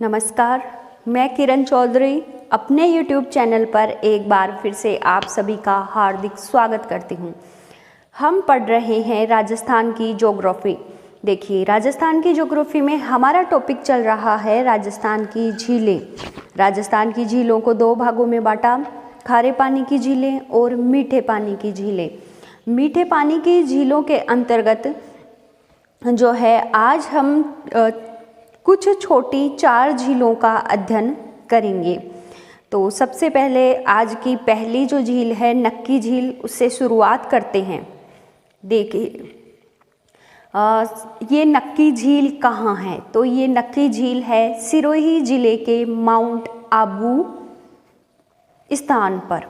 नमस्कार, मैं किरण चौधरी अपने YouTube चैनल पर एक बार फिर से आप सभी का हार्दिक स्वागत करती हूँ। हम पढ़ रहे हैं राजस्थान की ज्योग्राफी। देखिए, राजस्थान की ज्योग्राफी में हमारा टॉपिक चल रहा है राजस्थान की झीलें। राजस्थान की झीलों को दो भागों में बांटा, खारे पानी की झीलें और मीठे पानी की झीलें। मीठे पानी की झीलों के अंतर्गत जो है आज हम कुछ छोटी 4 झीलों का अध्ययन करेंगे। तो सबसे पहले आज की पहली जो झील है नक्की झील, उससे शुरुआत करते हैं। देखिए, ये नक्की झील कहाँ है? तो ये नक्की झील है सिरोही जिले के माउंट आबू स्थान पर।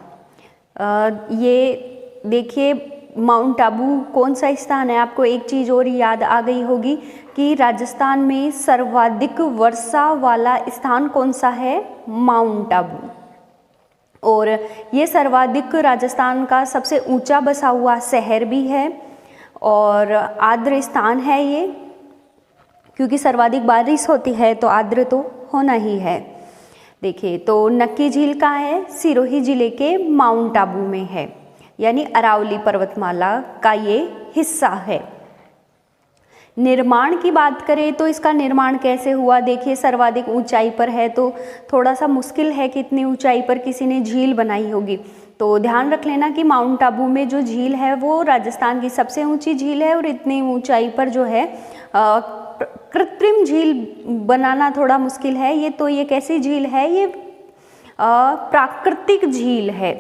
ये देखिए, माउंट आबू कौन सा स्थान है? आपको एक चीज़ और याद आ गई होगी कि राजस्थान में सर्वाधिक वर्षा वाला स्थान कौन सा है? माउंट आबू। और ये सर्वाधिक राजस्थान का सबसे ऊंचा बसा हुआ शहर भी है और आर्द्र स्थान है ये, क्योंकि सर्वाधिक बारिश होती है तो आर्द्र तो होना ही है। देखिए, तो नक्की झील कहाँ है? सिरोही जिले के माउंट आबू में है, यानी अरावली पर्वतमाला का ये हिस्सा है। निर्माण की बात करें तो इसका निर्माण कैसे हुआ? देखिए, सर्वाधिक ऊंचाई पर है तो थोड़ा सा मुश्किल है कि इतनी ऊंचाई पर किसी ने झील बनाई होगी। तो ध्यान रख लेना कि माउंट आबू में जो झील है वो राजस्थान की सबसे ऊंची झील है और इतनी ऊंचाई पर जो है कृत्रिम झील बनाना थोड़ा मुश्किल है। ये तो ये कैसी झील है? ये प्राकृतिक झील है।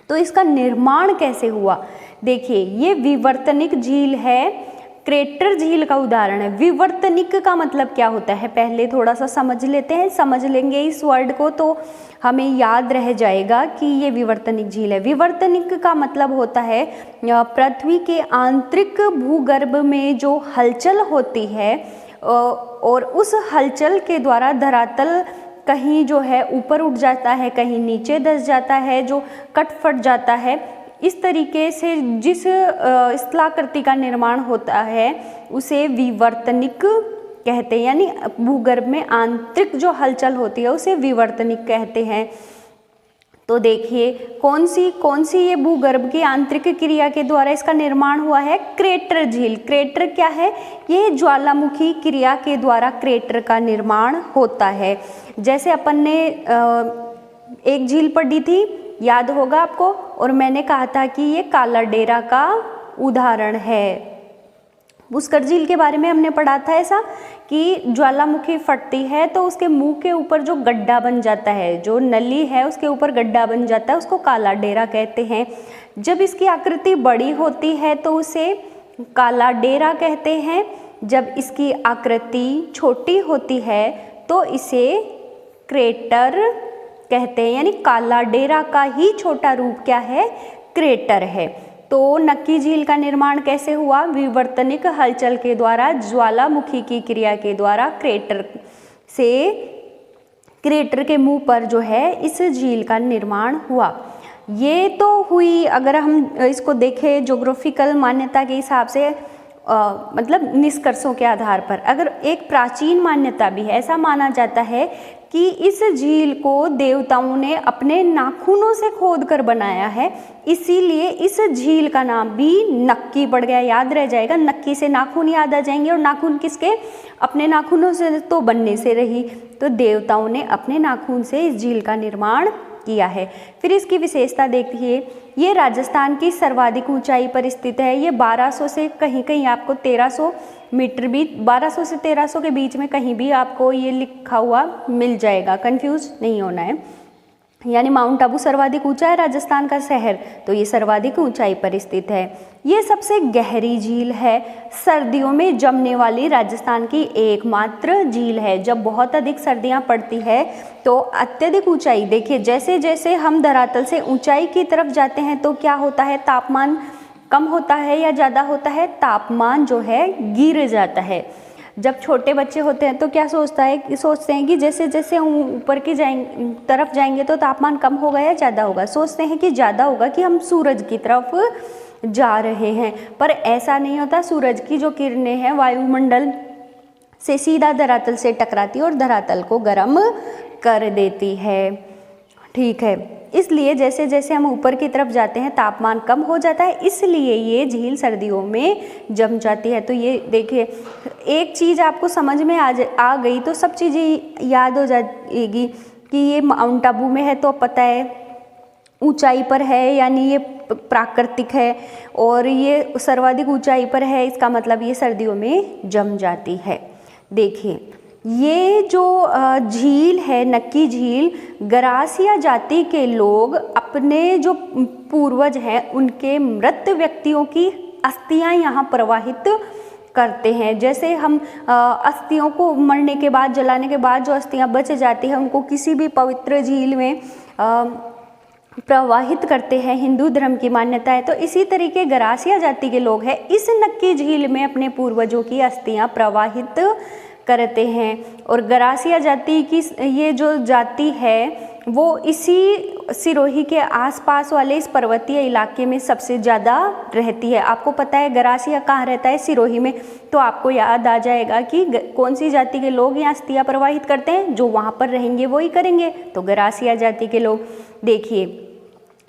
तो इसका निर्माण कैसे हुआ? देखिए, ये विवर्तनिक झील है, क्रेटर झील का उदाहरण है। विवर्तनिक का मतलब क्या होता है? पहले थोड़ा सा समझ लेते हैं। समझ लेंगे इस वर्ड को तो हमें याद रह जाएगा कि ये विवर्तनिक झील है। विवर्तनिक का मतलब होता है पृथ्वी के आंतरिक भूगर्भ में जो हलचल होती है और उस हलचल के द्वारा धरातल कहीं जो है ऊपर उठ जाता है, कहीं नीचे धंस जाता है, जो कट फट जाता है। इस तरीके से जिस स्थलाकृति का निर्माण होता है उसे विवर्तनिक कहते हैं, यानी भूगर्भ में आंतरिक जो हलचल होती है उसे विवर्तनिक कहते हैं। तो देखिए, कौन सी ये भूगर्भ की आंतरिक क्रिया के द्वारा इसका निर्माण हुआ है? क्रेटर झील। क्रेटर क्या है? ये ज्वालामुखी क्रिया के द्वारा क्रेटर का निर्माण होता है। जैसे अपन ने एक झील पढ़ी थी, याद होगा आपको, और मैंने कहा था कि ये काला डेरा का उदाहरण है। पुष्कर झील के बारे में हमने पढ़ा था ऐसा कि ज्वालामुखी फटती है तो उसके मुंह के ऊपर जो गड्ढा बन जाता है, जो नली है उसके ऊपर गड्ढा बन जाता है, उसको काला डेरा कहते हैं। जब इसकी आकृति बड़ी होती है तो उसे काला डेरा कहते हैं। जब इसकी आकृति छोटी होती है तो इसे क्रेटर कहते हैं, यानी काला डेरा का ही छोटा रूप क्या है? क्रेटर है। तो नक्की झील का निर्माण कैसे हुआ? विवर्तनिक हलचल के द्वारा, ज्वालामुखी की क्रिया के द्वारा क्रेटर के मुंह पर जो है इस झील का निर्माण हुआ। ये तो हुई, अगर हम इसको देखें ज्योग्राफिकल मान्यता के हिसाब से, मतलब निष्कर्षों के आधार पर। अगर एक प्राचीन मान्यता भी है, ऐसा माना जाता है कि इस झील को देवताओं ने अपने नाखूनों से खोद कर बनाया है, इसीलिए इस झील का नाम भी नक्की पड़ गया। याद रह जाएगा, नक्की से नाखून याद आ जाएंगे, और नाखून किसके? अपने नाखूनों से तो बनने से रही, तो देवताओं ने अपने नाखून से इस झील का निर्माण किया है। फिर इसकी विशेषता देखिए, ये राजस्थान की सर्वाधिक ऊंचाई पर स्थित है। ये 1200 से कहीं कहीं आपको 1300 मीटर भी, 1200 से 1300 के बीच में कहीं भी आपको ये लिखा हुआ मिल जाएगा, कंफ्यूज नहीं होना है। यानी माउंट आबू सर्वाधिक ऊंचा है राजस्थान का शहर, तो ये सर्वाधिक ऊंचाई पर स्थित है। ये सबसे गहरी झील है, सर्दियों में जमने वाली राजस्थान की एकमात्र झील है। जब बहुत अधिक सर्दियां पड़ती है तो अत्यधिक ऊंचाई, देखिए जैसे जैसे हम धरातल से ऊंचाई की तरफ जाते हैं तो क्या होता है? तापमान कम होता है या ज़्यादा होता है? तापमान जो है गिर जाता है। जब छोटे बच्चे होते हैं तो क्या सोचते हैं कि जैसे जैसे ऊपर की तरफ जाएंगे तो तापमान कम होगा या ज़्यादा होगा? सोचते हैं कि ज़्यादा होगा, कि हम सूरज की तरफ जा रहे हैं, पर ऐसा नहीं होता। सूरज की जो किरणें हैं वायुमंडल से सीधा धरातल से टकराती है और धरातल को गर्म कर देती है। ठीक है, इसलिए जैसे जैसे हम ऊपर की तरफ जाते हैं तापमान कम हो जाता है, इसलिए ये झील सर्दियों में जम जाती है। तो ये देखिए, एक चीज़ आपको समझ में आ गई तो सब चीज़ें याद हो जाएगी कि ये माउंट आबू में है तो पता है ऊंचाई पर है, यानी ये प्राकृतिक है, और ये सर्वाधिक ऊंचाई पर है, इसका मतलब ये सर्दियों में जम जाती है। देखिए, ये जो झील है नक्की झील, गरासिया जाति के लोग अपने जो पूर्वज हैं उनके मृत व्यक्तियों की अस्थियां यहाँ प्रवाहित करते हैं। जैसे हम अस्थियों को मरने के बाद, जलाने के बाद जो अस्थियां बच जाती हैं उनको किसी भी पवित्र झील में प्रवाहित करते हैं, हिंदू धर्म की मान्यता है। तो इसी तरीके गरासिया जाति के लोग हैं इस नक्की झील में अपने पूर्वजों की अस्थियां प्रवाहित करते हैं। और गरासिया जाति की ये जो जाति है वो इसी सिरोही के आसपास वाले इस पर्वतीय इलाके में सबसे ज़्यादा रहती है। आपको पता है गरासिया कहाँ रहता है? सिरोही में। तो आपको याद आ जाएगा कि कौन सी जाति के लोग यहाँ अस्थियां प्रवाहित करते हैं, जो वहाँ पर रहेंगे वो ही करेंगे, तो गरासिया जाति के लोग। देखिए,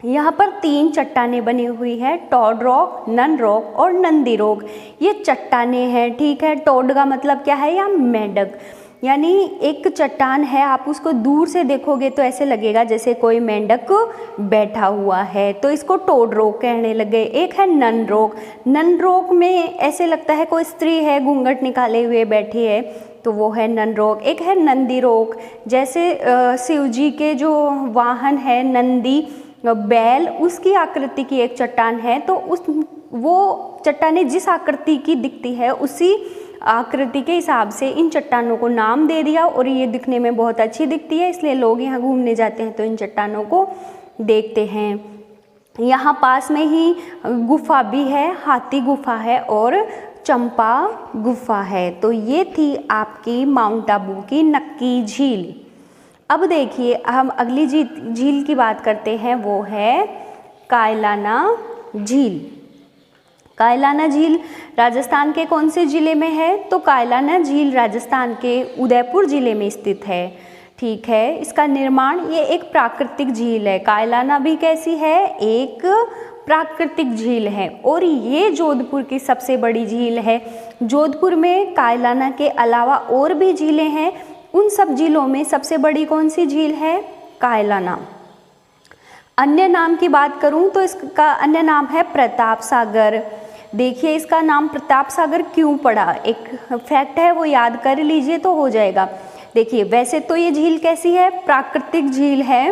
यहाँ पर 3 चट्टानें बनी हुई है, टॉड रॉक, नन रॉक और नंदी रॉक। ये चट्टानें हैं, ठीक है। टॉड का मतलब क्या है? या मेंढक, यानी एक चट्टान है, आप उसको दूर से देखोगे तो ऐसे लगेगा जैसे कोई मेंढक बैठा हुआ है, तो इसको टॉड रॉक कहने लगे। एक है नन रॉक, नन रॉक में ऐसे लगता है कोई स्त्री है घूंघट निकाले हुए बैठी है, तो वो है नन रॉक। एक है नंदी रॉक, जैसे शिव जी के जो वाहन है नंदी बैल, उसकी आकृति की एक चट्टान है। तो वो चट्टानें जिस आकृति की दिखती है उसी आकृति के हिसाब से इन चट्टानों को नाम दे दिया, और ये दिखने में बहुत अच्छी दिखती है, इसलिए लोग यहाँ घूमने जाते हैं तो इन चट्टानों को देखते हैं। यहाँ पास में ही गुफा भी है, हाथी गुफा है और चंपा गुफा है। तो ये थी आपकी माउंट आबू की नक्की झील। अब देखिए, हम अगली झील की बात करते हैं, वो है कायलाना झील। कायलाना झील राजस्थान के कौन से ज़िले में है? तो कायलाना झील राजस्थान के उदयपुर ज़िले में स्थित है। ठीक है, इसका निर्माण, ये एक प्राकृतिक झील है। कायलाना भी कैसी है? एक प्राकृतिक झील है, और ये जोधपुर की सबसे बड़ी झील है। जोधपुर में कायलाना के अलावा और भी झीलें हैं, उन सब झीलों में सबसे बड़ी कौन सी झील है? कायलाना। अन्य नाम की बात करूं तो इसका अन्य नाम है प्रताप सागर। देखिए, इसका नाम प्रताप सागर क्यों पड़ा, एक फैक्ट है वो याद कर लीजिए तो हो जाएगा। देखिए, वैसे तो ये झील कैसी है? प्राकृतिक झील है,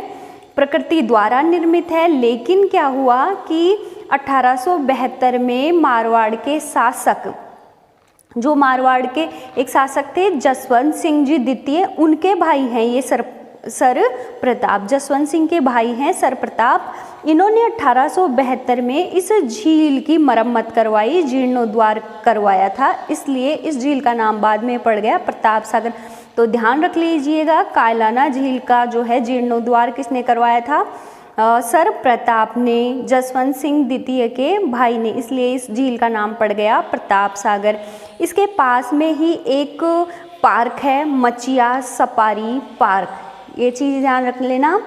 प्रकृति द्वारा निर्मित है, लेकिन क्या हुआ कि 1872 में मारवाड़ के शासक, जो मारवाड़ के एक शासक थे जसवंत सिंह जी द्वितीय, उनके भाई हैं ये सर प्रताप, जसवंत सिंह के भाई हैं सर प्रताप। इन्होंने 1872 में इस झील की मरम्मत करवाई, जीर्णोद्वार करवाया था, इसलिए इस झील का नाम बाद में पड़ गया प्रताप सागर। तो ध्यान रख लीजिएगा, कायलाना झील का जो है जीर्णोद्वार किसने करवाया था? सर प्रताप ने, जसवंत सिंह द्वितीय के भाई ने, इसलिए इस झील का नाम पड़ गया प्रताप सागर। इसके पास में ही एक पार्क है, मचिया सफारी पार्क, ये चीज़ ध्यान रख लेना।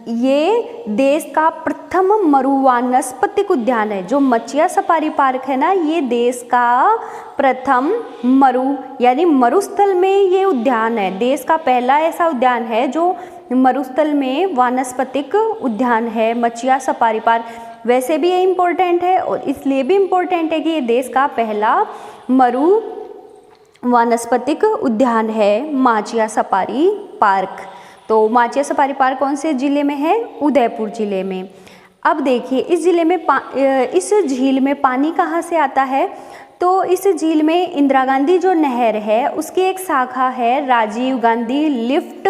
ये देश का प्रथम मरुवानस्पतिक उद्यान है। जो मचिया सफारी पार्क है ना, ये देश का प्रथम मरु यानी मरुस्थल में ये उद्यान है। देश का पहला ऐसा उद्यान है जो मरुस्थल में वानस्पतिक उद्यान है, मचिया सफारी पार्क। वैसे भी ये इम्पोर्टेंट है, और इसलिए भी इम्पोर्टेंट है कि ये देश का पहला मरु वानस्पतिक उद्यान है, माचिया सफारी पार्क। तो माचिया सफारी पार्क कौन से ज़िले में है? उदयपुर ज़िले में। अब देखिए, इस ज़िले में इस झील में पानी कहाँ से आता है? तो इस झील में इंदिरा गांधी जो नहर है उसकी एक शाखा है, राजीव गांधी लिफ्ट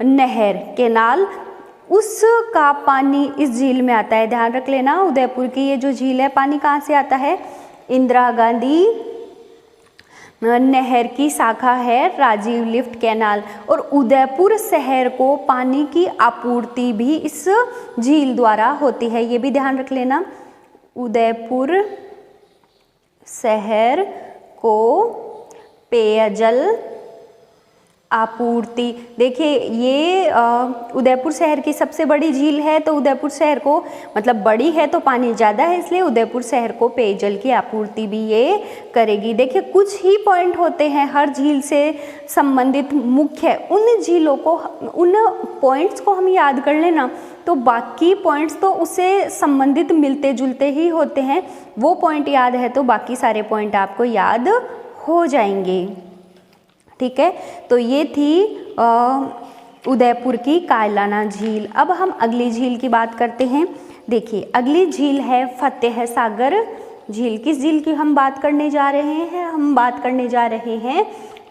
नहर केनाल, उसका पानी इस झील में आता है। ध्यान रख लेना, उदयपुर की ये जो झील है, पानी कहाँ से आता है? इंदिरा गांधी नहर की शाखा है राजीव लिफ्ट कैनाल। और उदयपुर शहर को पानी की आपूर्ति भी इस झील द्वारा होती है, ये भी ध्यान रख लेना। उदयपुर शहर को पेयजल आपूर्ति। देखिए ये उदयपुर शहर की सबसे बड़ी झील है, तो उदयपुर शहर को मतलब बड़ी है तो पानी ज़्यादा है, इसलिए उदयपुर शहर को पेयजल की आपूर्ति भी ये करेगी। देखिए कुछ ही पॉइंट होते हैं हर झील से संबंधित मुख्य, उन झीलों को, उन पॉइंट्स को हम याद कर लेना तो बाकी पॉइंट्स तो उससे संबंधित मिलते जुलते ही होते हैं। वो पॉइंट याद है तो बाकी सारे पॉइंट आपको याद हो जाएंगे। ठीक है, तो ये थी उदयपुर की कायलाना झील। अब हम अगली झील की बात करते हैं। देखिए अगली झील है फतेह सागर झील। किस झील की हम बात करने जा रहे हैं? हम बात करने जा रहे हैं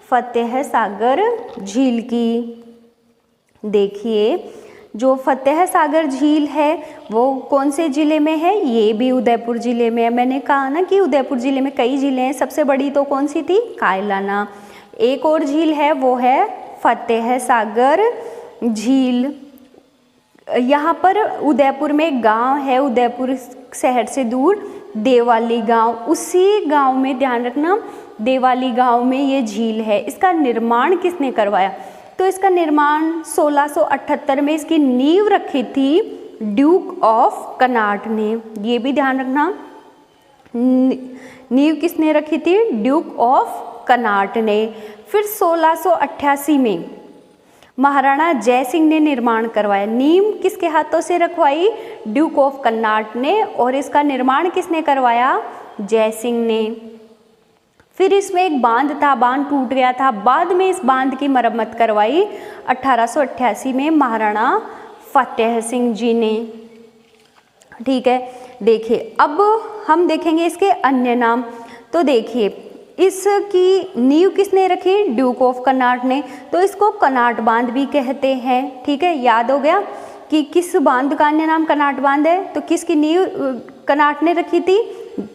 फतेह सागर झील की। देखिए जो फतेह सागर झील है वो कौन से ज़िले में है? ये भी उदयपुर ज़िले में है। मैंने कहा ना कि उदयपुर ज़िले में कई झीलें हैं, सबसे बड़ी तो कौन सी थी? कायलाना। एक और झील है वो है फतेह सागर झील। यहाँ पर उदयपुर में एक गांव है, उदयपुर शहर से दूर देवाली गांव, उसी गांव में, ध्यान रखना, देवाली गांव में ये झील है। इसका निर्माण किसने करवाया? तो इसका निर्माण 1678 में इसकी नींव रखी थी ड्यूक ऑफ कनाट ने। ये भी ध्यान रखना, नींव किसने रखी थी? ड्यूक ऑफ कनाट ने। फिर 1688 में महाराणा जय सिंह ने निर्माण करवाया। नींव किसके हाथों से रखवाई? ड्यूक ऑफ कनाट ने। और इसका निर्माण किसने करवाया? जय सिंह ने। फिर इसमें एक बांध था, बांध टूट गया था, बाद में इस बांध की मरम्मत करवाई 1888 में महाराणा फतेह सिंह जी ने। ठीक है, देखिए अब हम देखेंगे इसके अन्य नाम। तो देखिए इसकी नींव किसने रखी? ड्यूक ऑफ कनाट ने। तो इसको कनाट बांध भी कहते हैं। ठीक है, याद हो गया कि किस बांध का अन्य नाम कनाट बांध है। तो किसकी नींव कनाट ने रखी थी?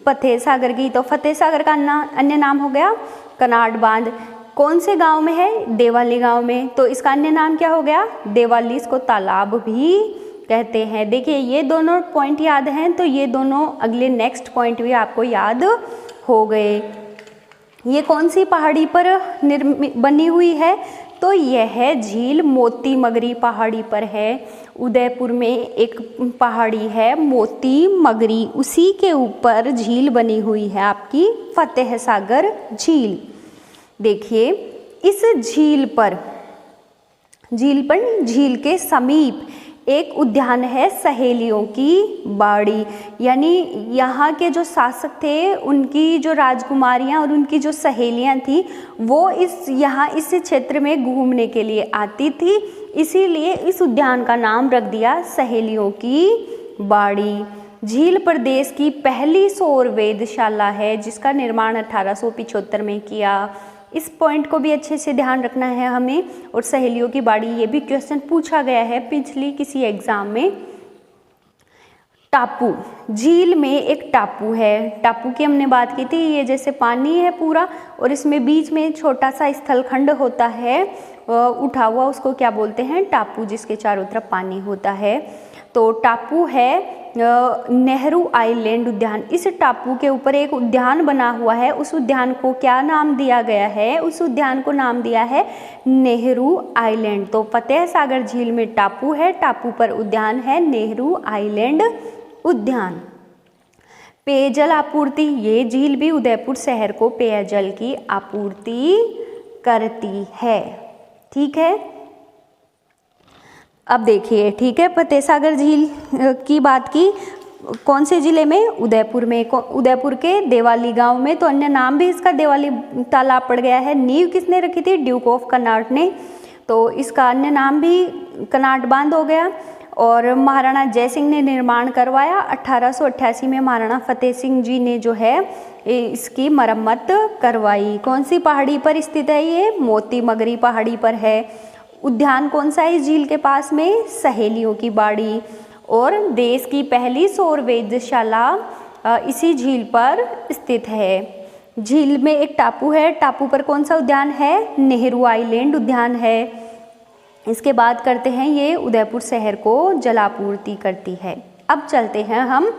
फतेह सागर की। तो फतेह सागर का अन्य नाम हो गया कनाट बांध। कौन से गांव में है? देवाली गांव में। तो इसका अन्य नाम क्या हो गया? देवाली। इसको तालाब भी कहते हैं। देखिए ये दोनों पॉइंट याद हैं तो ये दोनों अगले नेक्स्ट पॉइंट भी आपको याद हो गए। ये कौन सी पहाड़ी पर बनी हुई है? तो यह झील मोती मगरी पहाड़ी पर है। उदयपुर में एक पहाड़ी है मोती मगरी, उसी के ऊपर झील बनी हुई है आपकी फतेह सागर झील। देखिए इस झील झील के समीप एक उद्यान है सहेलियों की बाड़ी। यानी यहाँ के जो शासक थे उनकी जो राजकुमारियाँ और उनकी जो सहेलियाँ थी वो इस क्षेत्र में घूमने के लिए आती थी, इसीलिए इस उद्यान का नाम रख दिया सहेलियों की बाड़ी। झील प्रदेश की पहली सौर वेधशाला है जिसका निर्माण 1875 में किया। इस पॉइंट को भी अच्छे से ध्यान रखना है हमें। और सहेलियों की बाड़ी, ये भी क्वेश्चन पूछा गया है पिछली किसी एग्जाम में। टापू, झील में एक टापू है। टापू की हमने बात की थी, ये जैसे पानी है पूरा और इसमें बीच में छोटा सा स्थलखंड होता है उठा हुआ, उसको क्या बोलते हैं? टापू, जिसके चारों तरफ पानी होता है। तो टापू है नेहरू आइलैंड उद्यान। इस टापू के ऊपर एक उद्यान बना हुआ है, उस उद्यान को क्या नाम दिया गया है? उस उद्यान को नाम दिया है नेहरू आइलैंड। तो फतेह सागर झील में टापू है, टापू पर उद्यान है नेहरू आइलैंड उद्यान। पेयजल आपूर्ति, ये झील भी उदयपुर शहर को पेयजल की आपूर्ति करती है। ठीक है, अब देखिए, ठीक है, फतेह सागर झील की बात की, कौन से ज़िले में? उदयपुर में। उदयपुर के देवाली गांव में। तो अन्य नाम भी इसका देवाली तालाब पड़ गया है। नींव किसने रखी थी? ड्यूक ऑफ कनाट ने। तो इसका अन्य नाम भी कनाट बांध हो गया। और महाराणा जय सिंह ने निर्माण करवाया। 1888 में महाराणा फतेह सिंह जी ने जो है इसकी मरम्मत करवाई। कौन सी पहाड़ी पर स्थित है ये? मोती मगरी पहाड़ी पर है। उद्यान कौन सा है इस झील के पास में? सहेलियों की बाड़ी। और देश की पहली सौर वेधशाला इसी झील पर स्थित है। झील में एक टापू है, टापू पर कौन सा उद्यान है? नेहरू आइलैंड उद्यान है। इसके बाद करते हैं, ये उदयपुर शहर को जलापूर्ति करती है। अब चलते हैं हम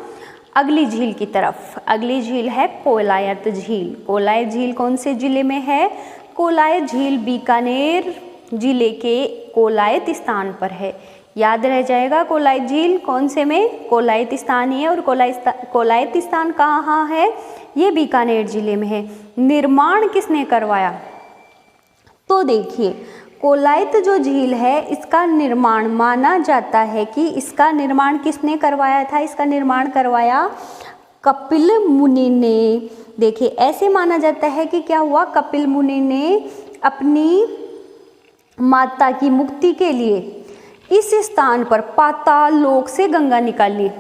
अगली झील की तरफ। अगली झील है कोलायत झील। कोलायत झील कौन से ज़िले में है? कोलायत झील बीकानेर जिले के कोलायत स्थान पर है। याद रह जाएगा, कोलायत झील कौन से में? कोलायत स्थान ही है। और कोलायत स्थान कहाँ है? ये बीकानेर जिले में है। निर्माण किसने करवाया? तो देखिए, कोलायत जो झील है इसका निर्माण माना जाता है कि इसका निर्माण किसने करवाया था? इसका निर्माण करवाया कपिल मुनि ने। देखिए, ऐसे माना जाता है कि क्या हुआ, कपिल मुनि ने अपनी माता की मुक्ति के लिए इस स्थान पर पाताल लोक से गंगा निकाली।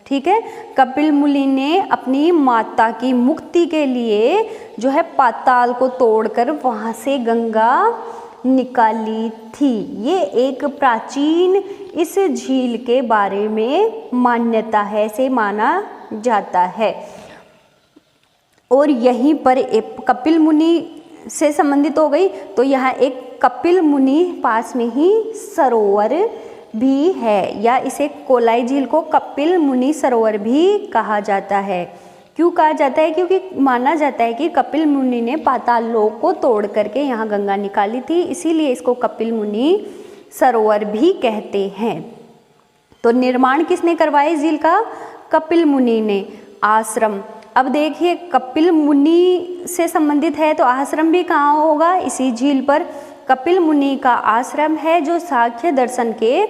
ठीक है, कपिल मुनि ने अपनी माता की मुक्ति के लिए जो है पाताल को तोड़कर वहाँ से गंगा निकाली थी। ये एक प्राचीन इस झील के बारे में मान्यता है, ऐसे माना जाता है। और यहीं पर कपिल मुनि से संबंधित हो गई, तो यहाँ एक कपिल मुनि पास में ही सरोवर भी है, या इसे कोलाई झील को कपिल मुनि सरोवर भी कहा जाता है। क्यों कहा जाता है? क्योंकि माना जाता है कि कपिल मुनि ने पाताल लोक को तोड़ करके यहाँ गंगा निकाली थी, इसीलिए इसको कपिल मुनि सरोवर भी कहते हैं। तो निर्माण किसने करवाया झील का? कपिल मुनि ने। आश्रम, अब देखिए कपिल मुनि से संबंधित है तो आश्रम भी कहाँ होगा? इसी झील पर। कपिल मुनि का आश्रम है जो सांख्य दर्शन के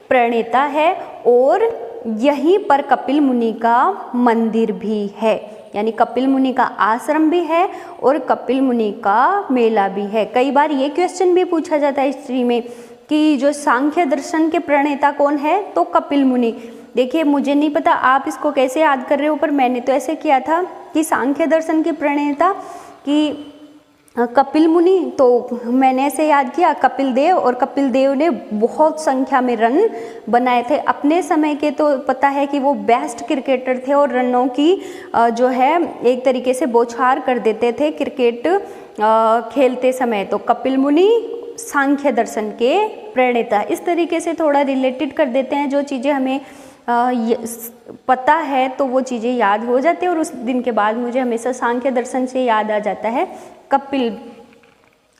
प्रणेता है, और यहीं पर कपिल मुनि का मंदिर भी है। यानी कपिल मुनि का आश्रम भी है और कपिल मुनि का मेला भी है। कई बार ये क्वेश्चन भी पूछा जाता है हिस्ट्री में कि जो सांख्य दर्शन के प्रणेता कौन है? तो कपिल मुनि। देखिए, मुझे नहीं पता आप इसको कैसे याद कर रहे हो, पर मैंने तो ऐसे किया था कि सांख्य दर्शन के प्रणेता कि कपिल मुनि, तो मैंने ऐसे याद किया कपिल देव, और कपिल देव ने बहुत संख्या में रन बनाए थे अपने समय के। तो पता है कि वो बेस्ट क्रिकेटर थे और रनों की जो है एक तरीके से बौछार कर देते थे क्रिकेट खेलते समय। तो कपिल मुनि सांख्य दर्शन के प्रणेता। इस तरीके से थोड़ा रिलेटेड कर देते हैं, जो चीज़ें हमें पता है तो वो चीज़ें याद हो जाती है, और उस दिन के बाद मुझे हमेशा सांख्य दर्शन से याद आ जाता है कपिल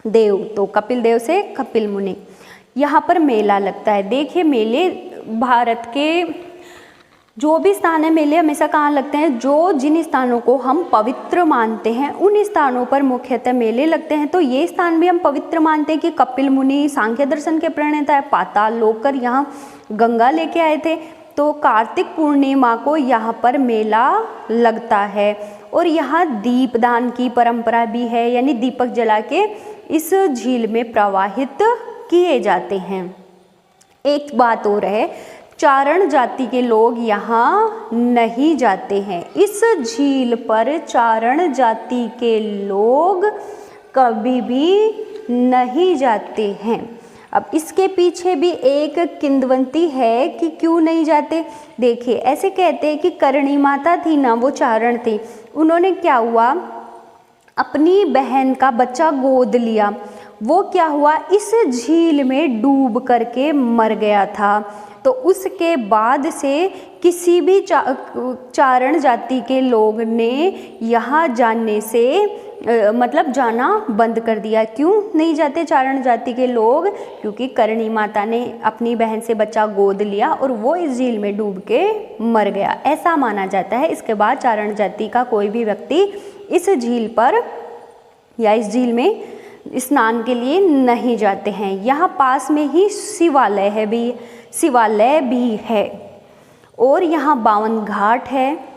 देव। तो कपिल देव से कपिल मुनि। यहाँ पर मेला लगता है। देखिए, मेले भारत के जो भी स्थान है, मेले हमेशा कहाँ लगते हैं? जो जिन स्थानों को हम पवित्र मानते हैं उन स्थानों पर मुख्यतः मेले लगते हैं। तो ये स्थान भी हम पवित्र मानते हैं कि कपिल मुनि सांख्य दर्शन के प्रणेता है, पाताल लोक कर यहाँ गंगा लेके आए थे। तो कार्तिक पूर्णिमा को यहाँ पर मेला लगता है, और यहाँ दीपदान की परंपरा भी है, यानी दीपक जला के इस झील में प्रवाहित किए जाते हैं। एक बात और है, चारण जाति के लोग यहाँ नहीं जाते हैं। इस झील पर चारण जाति के लोग कभी भी नहीं जाते हैं। अब इसके पीछे भी एक किंवदंती है कि क्यों नहीं जाते। देखिए, ऐसे कहते हैं कि करणी माता थी ना, वो चारण थी, उन्होंने क्या हुआ, अपनी बहन का बच्चा गोद लिया। वो क्या हुआ, इस झील में डूब करके मर गया था। तो उसके बाद से किसी भी चारण जाति के लोग ने यहाँ जाने से मतलब जाना बंद कर दिया। क्यों नहीं जाते चारण जाति के लोग? क्योंकि करणी माता ने अपनी बहन से बच्चा गोद लिया और वो इस झील में डूब के मर गया, ऐसा माना जाता है। इसके बाद चारण जाति का कोई भी व्यक्ति इस झील पर या इस झील में स्नान के लिए नहीं जाते हैं। यहाँ पास में ही शिवालय भी है और यहाँ 52 घाट है।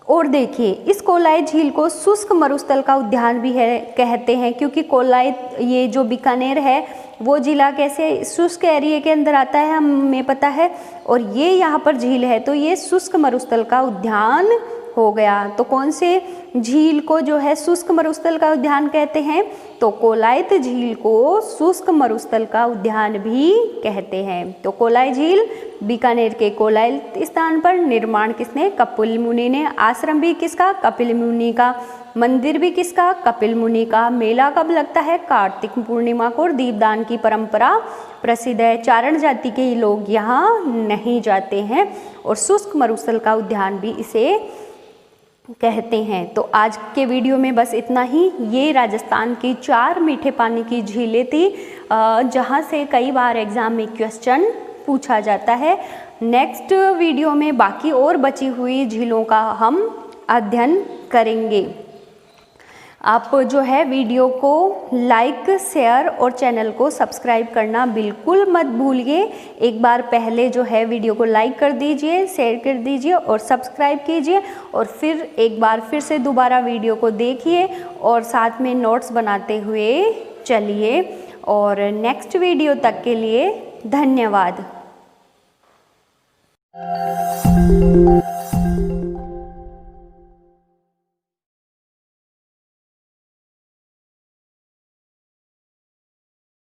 और देखिए, इस कोलायत झील को शुष्क मरुस्थल का उद्यान भी है कहते हैं, क्योंकि कोलायत ये जो बीकानेर है वो जिला कैसे शुष्क एरिया के अंदर आता है हमें पता है, और ये यहाँ पर झील है तो ये शुष्क मरुस्थल का उद्यान हो गया। तो कौन से झील को जो है शुष्क मरुस्थल का उद्यान कहते हैं? तो कोलायत झील को शुष्क मरुस्थल का उद्यान भी कहते हैं। तो कोलायत झील बीकानेर के कोलायत स्थान पर, निर्माण किसने? कपिल मुनि ने। आश्रम भी किसका? कपिल मुनि का। मंदिर भी किसका? कपिल मुनि का। मेला कब लगता है? कार्तिक पूर्णिमा को। और दीपदान की परंपरा प्रसिद्ध है। चारण जाति के लोग यहाँ नहीं जाते हैं और शुष्क मरुस्थल का उद्यान भी इसे कहते हैं। तो आज के वीडियो में बस इतना ही। ये राजस्थान की 4 मीठे पानी की झीलें थी जहाँ से कई बार एग्ज़ाम में क्वेश्चन पूछा जाता है। नेक्स्ट वीडियो में बाकी और बची हुई झीलों का हम अध्ययन करेंगे। आप जो है वीडियो को लाइक, शेयर और चैनल को सब्सक्राइब करना बिल्कुल मत भूलिए। एक बार पहले जो है वीडियो को लाइक कर दीजिए, शेयर कर दीजिए और सब्सक्राइब कीजिए, और फिर एक बार फिर से दोबारा वीडियो को देखिए और साथ में नोट्स बनाते हुए चलिए। और नेक्स्ट वीडियो तक के लिए धन्यवाद।